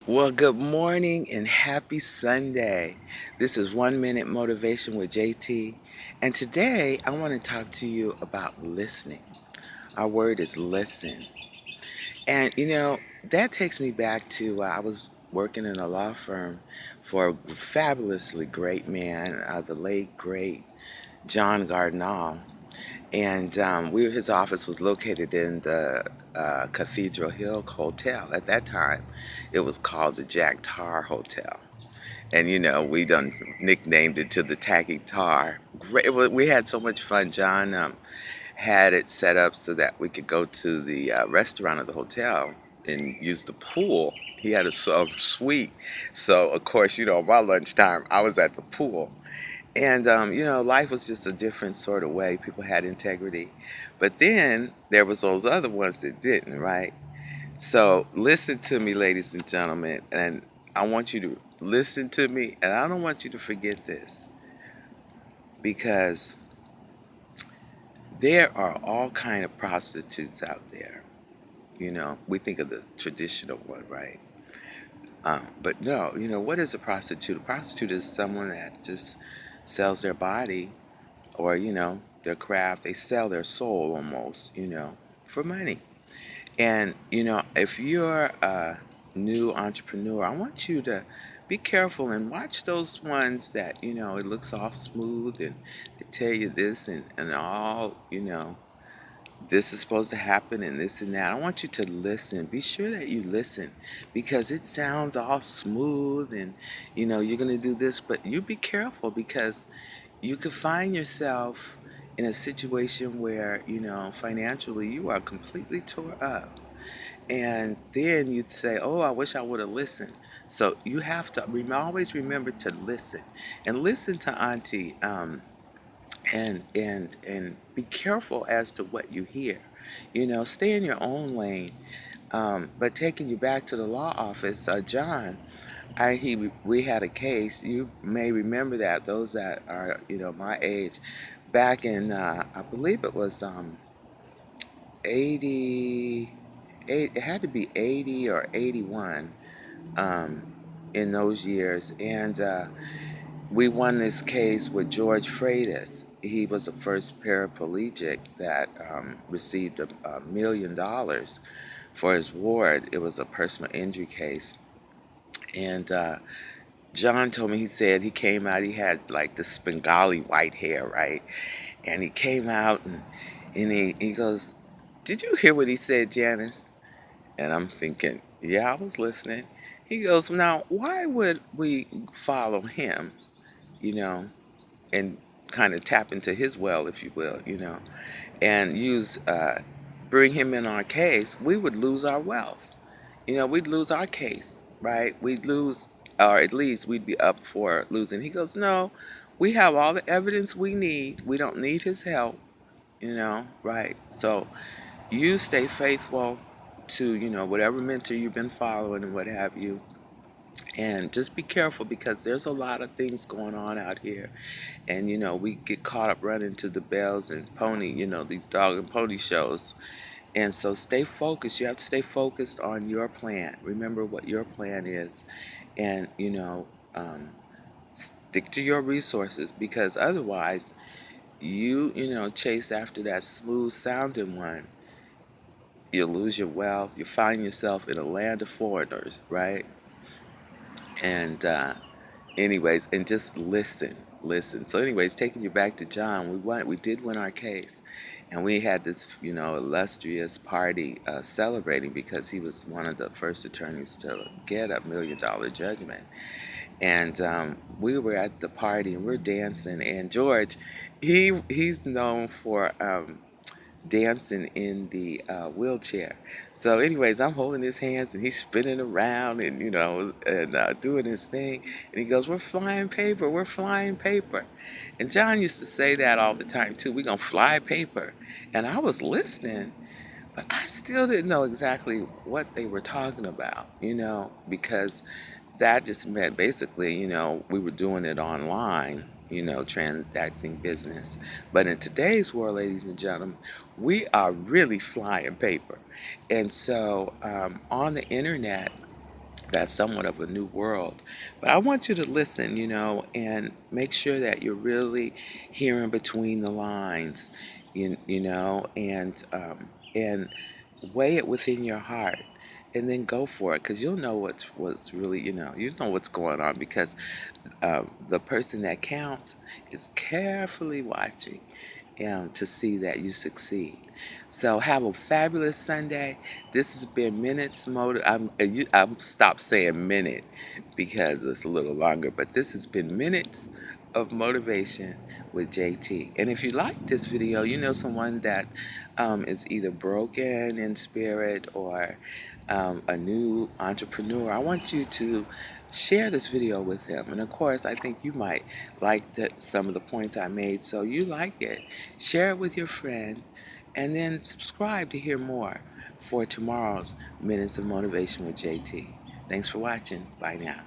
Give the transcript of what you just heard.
Well, good morning and happy Sunday. This is 1 Minute Motivation with JT. And today I want to talk to you about listening. Our word is listen. And that takes me back to I was working in a law firm for a fabulously great man, the late, great John Gardnall. And his office was located in the Cathedral Hill Hotel. At that time, it was called the Jack Tar Hotel. And we done nicknamed it to the Tacky Tar. Great, we had so much fun. John had it set up so that we could go to the restaurant of the hotel and use the pool. He had a suite, so of course, by lunchtime, I was at the pool. And life was just a different sort of way. People had integrity, but then there was those other ones that didn't, right? So listen to me, ladies and gentlemen, and I want you to listen to me, and I don't want you to forget this because there are all kind of prostitutes out there. We think of the traditional one, right? But no, what is a prostitute? A prostitute is someone that just sells their body or their craft. They sell their soul almost, for money. And if you're a new entrepreneur, I want you to be careful and watch those ones that it looks all smooth and they tell you this and all this is supposed to happen and this and that. I want you to listen. Be sure that you listen because it sounds all smooth and you're going to do this, but you be careful because you could find yourself in a situation where, financially you are completely tore up. And then you say, oh, I wish I would have listened. So you have to always remember to listen and listen to Auntie, and be careful as to what you hear. Stay in your own lane. But taking you back to the law office, John, we had a case. You may remember that those that are my age, back in I believe it was 80, it had to be 80 or 81 um, in those years, and we won this case with George Freitas. He was the first paraplegic that received $1 million for his ward. It was a personal injury case, and John told me, he said he came out, he had like this Bengali white hair, right? And he came out and he goes, did you hear what he said, Janice? And I'm thinking, yeah, I was listening. He goes, now, why would we follow him, you know, and kind of tap into his well, if you will, and bring him in our case? We would lose our wealth. We'd lose our case, right? We'd lose, or at least we'd be up for losing. He goes, no, we have all the evidence we need. We don't need his help, right? So you stay faithful to, whatever mentor you've been following and what have you. And just be careful because there's a lot of things going on out here. And, we get caught up running to the bells and pony, these dog and pony shows. And so stay focused. You have to stay focused on your plan. Remember what your plan is. And, stick to your resources because otherwise chase after that smooth sounding one. You'll lose your wealth. You find yourself in a land of foreigners, right? And anyways, and just listen. So anyways, taking you back to John, we did win our case, and we had this illustrious party celebrating because he was one of the first attorneys to get $1 million judgment. And we were at the party and we're dancing, and George, he's known for dancing in the wheelchair. So, anyways, I'm holding his hands and he's spinning around and and doing his thing. And he goes, "We're flying paper. We're flying paper." And John used to say that all the time too. We're gonna fly paper. And I was listening, but I still didn't know exactly what they were talking about. Because that just meant basically, we were doing it online, transacting business. But in today's world, ladies and gentlemen, we are really flying paper. And so on the internet, that's somewhat of a new world. But I want you to listen, and make sure that you're really hearing between the lines, and weigh it within your heart, and then go for it, because you'll know what's really, you know what's going on, because the person that counts is carefully watching to see that you succeed. So have a fabulous Sunday. This has been Minutes Motive. I'm stopped saying minute because it's a little longer, but this has been Minutes of Motivation with JT. And if you like this video, you know someone that is either broken in spirit or a new entrepreneur, I want you to share this video with them. And of course, I think you might like some of the points I made. So you like it, share it with your friend, and then subscribe to hear more for tomorrow's Minutes of Motivation with JT. Thanks for watching. Bye now.